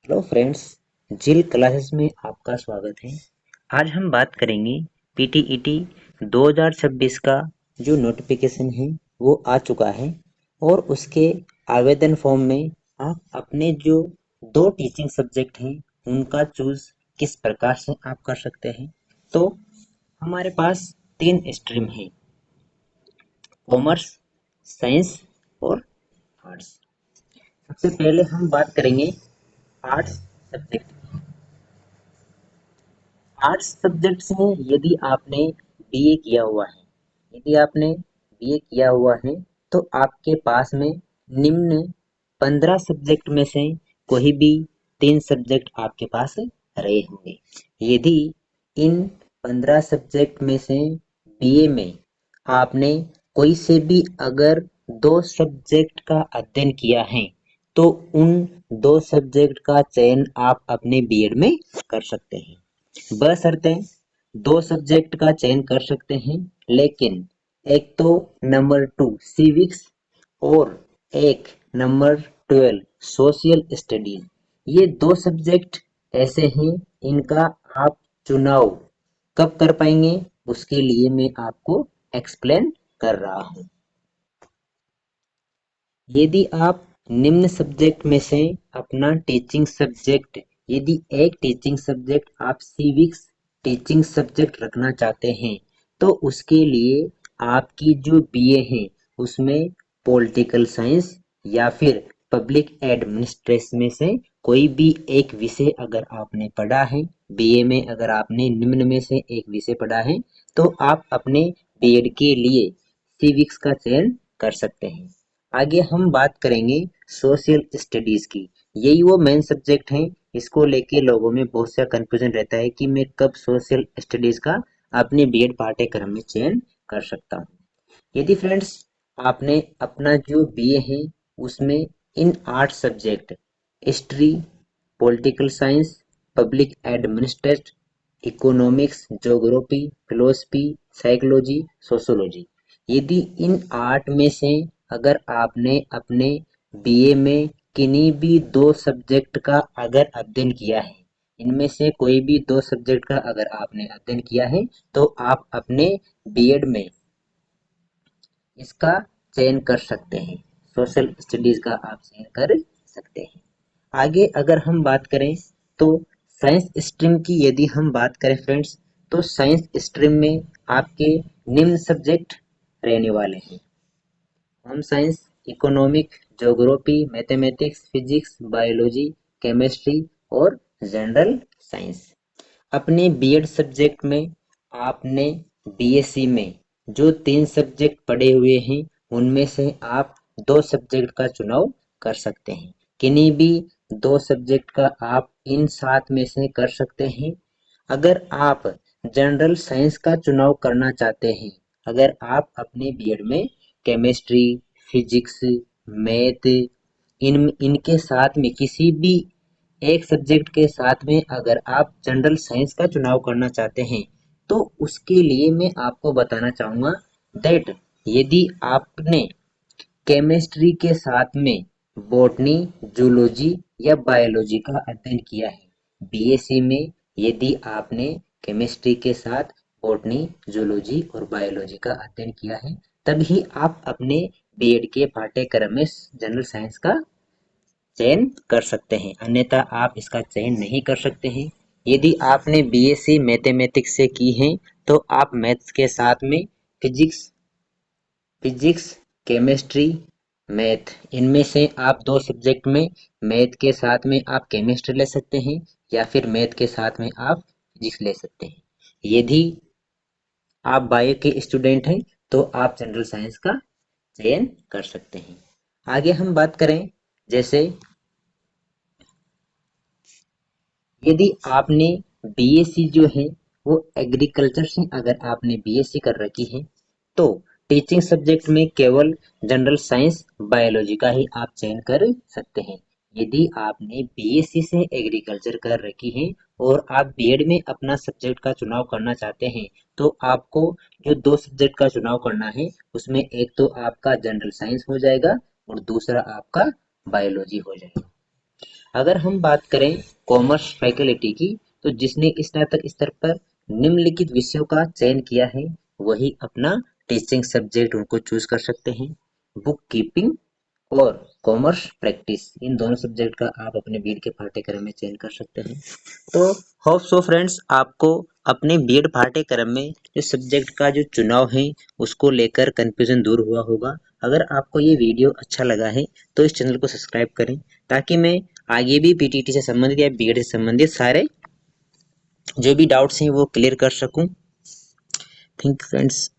Hello friends, जिल classes में आपका स्वागत है। आज हम बात करेंगे पीटीईटी 2026 का जो नोटिफिकेशन है वो आ चुका है और उसके आवेदन फॉर्म में आप अपने जो दो टीचिंग सब्जेक्ट हैं उनका चूज किस प्रकार से आप कर सकते हैं। तो हमारे पास तीन स्ट्रीम है, कॉमर्स, साइंस और आर्ट्स। सबसे पहले हम बात करेंगे आर्ट्स सब्जेक्ट। आर्ट्स सब्जेक्ट्स में यदि आपने बीए किया हुआ है तो आपके पास में निम्न 15 सब्जेक्ट में से कोई भी 3 सब्जेक्ट आपके पास रहे होंगे। यदि इन 15 सब्जेक्ट में से बीए में आपने कोई से भी अगर 2 सब्जेक्ट का अध्ययन किया है तो उन 2 सब्जेक्ट का चयन आप अपने बीएड में कर सकते हैं। बशर्ते 2 सब्जेक्ट का चयन कर सकते हैं, लेकिन एक तो नंबर 2 सिविक्स और एक नंबर 12 सोशल स्टडीज। ये 2 सब्जेक्ट ऐसे हैं, इनका आप चुनाव कब कर पाएंगे उसके लिए मैं आपको एक्सप्लेन कर रहा हूँ। यदि आप निम्न सब्जेक्ट में से अपना टीचिंग सब्जेक्ट, यदि एक टीचिंग सब्जेक्ट आप सिविक्स टीचिंग सब्जेक्ट रखना चाहते हैं तो उसके लिए आपकी जो बीए है उसमें पॉलिटिकल साइंस या फिर पब्लिक एडमिनिस्ट्रेशन में से कोई भी एक विषय अगर आपने पढ़ा है, बीए में अगर आपने निम्न में से एक विषय पढ़ा है तो आप अपने बीएड के लिए सिविक्स का चयन कर सकते हैं। आगे हम बात करेंगे सोशल स्टडीज की। यही वो मेन सब्जेक्ट है, इसको लेके लोगों में बहुत सा कंफ्यूजन रहता है कि मैं कब सोशल स्टडीज का अपने बीएड पाठ्यक्रम में चयन कर सकता हूँ। यदि फ्रेंड्स आपने अपना जो बीए है उसमें इन 8 subject history, political science, public administration, economics, geography, philosophy, psychology, sociology, यदि इन 8 में से अगर आपने अपने बीए में किन्हीं भी 2 सब्जेक्ट का अगर अध्ययन किया है, इनमें से कोई भी 2 सब्जेक्ट का अगर आपने अध्ययन किया है तो आप अपने बीएड में इसका चयन कर सकते हैं। सोशल स्टडीज का आप चयन कर सकते हैं। आगे अगर हम बात करें तो साइंस स्ट्रीम की यदि हम बात करें फ्रेंड्स, तो साइंस स्ट्रीम में आपके निम्न सब्जेक्ट रहने वाले हैं: home science, economic, geography, mathematics, physics, biology, chemistry और जनरल साइंस। अपने बीएड सब्जेक्ट में आपने बीएससी में जो 3 सब्जेक्ट पढ़े हुए हैं उनमें से आप 2 सब्जेक्ट का चुनाव कर सकते हैं। किन्हीं भी 2 सब्जेक्ट का आप इन 7 में से कर सकते हैं। अगर आप जनरल साइंस का चुनाव करना चाहते हैं, अगर आप अपने बीएड में केमिस्ट्री, फिजिक्स, मैथ इनके साथ में किसी भी एक सब्जेक्ट के साथ में अगर आप जनरल साइंस का चुनाव करना चाहते हैं तो उसके लिए मैं आपको बताना चाहूंगा दैट यदि आपने केमिस्ट्री के साथ में बॉटनी, जूलॉजी या बायोलॉजी का अध्ययन किया है, बीएससी में यदि आपने केमिस्ट्री के साथ बॉटनी, जूलॉजी और बायोलॉजी का अध्ययन किया है तभी आप अपने बीएड के पाठ्यक्रम में जनरल साइंस का चयन कर सकते हैं, अन्यथा आप इसका चयन नहीं कर सकते हैं। यदि आपने बीएससी मैथमेटिक्स से की है तो आप मैथ्स के साथ में फिजिक्स फिजिक्स, केमिस्ट्री, मैथ इनमें से आप 2 सब्जेक्ट में मैथ के साथ में आप केमिस्ट्री ले सकते हैं या फिर मैथ के साथ में आप फिजिक्स ले सकते हैं। यदि आप बायो के स्टूडेंट हैं तो आप जनरल साइंस का चयन कर सकते हैं। आगे हम बात करें, जैसे यदि आपने बीएससी जो है वो एग्रीकल्चर से अगर आपने बीएससी कर रखी है तो टीचिंग सब्जेक्ट में केवल जनरल साइंस, बायोलॉजी का ही आप चयन कर सकते हैं। यदि आपने बीएससी से एग्रीकल्चर कर रखी है और आप बीएड में अपना सब्जेक्ट का चुनाव करना चाहते हैं तो आपको जो 2 सब्जेक्ट का चुनाव करना है उसमें एक तो आपका जनरल साइंस हो जाएगा और दूसरा आपका बायोलॉजी हो जाएगा। अगर हम बात करें कॉमर्स फैकल्टी की, तो जिसने स्नातक स्तर पर निम्नलिखित विषयों का चयन किया है वही अपना टीचिंग सब्जेक्ट उनको चूज कर सकते हैं। बुक कीपिंग और कॉमर्स प्रैक्टिस, इन दोनों सब्जेक्ट का आप अपने बीएड के पाठ्यक्रम में चयन कर सकते हैं। तो होप सो फ्रेंड्स, आपको अपने बीएड पाठ्यक्रम में जो सब्जेक्ट का जो चुनाव है उसको लेकर कंफ्यूजन दूर हुआ होगा। अगर आपको ये वीडियो अच्छा लगा है तो इस चैनल को सब्सक्राइब करें, ताकि मैं आगे भी पीटीटी से संबंधित या बीएड से संबंधित सारे जो भी डाउट्स हैं वो क्लियर कर सकूं। Thank you friends.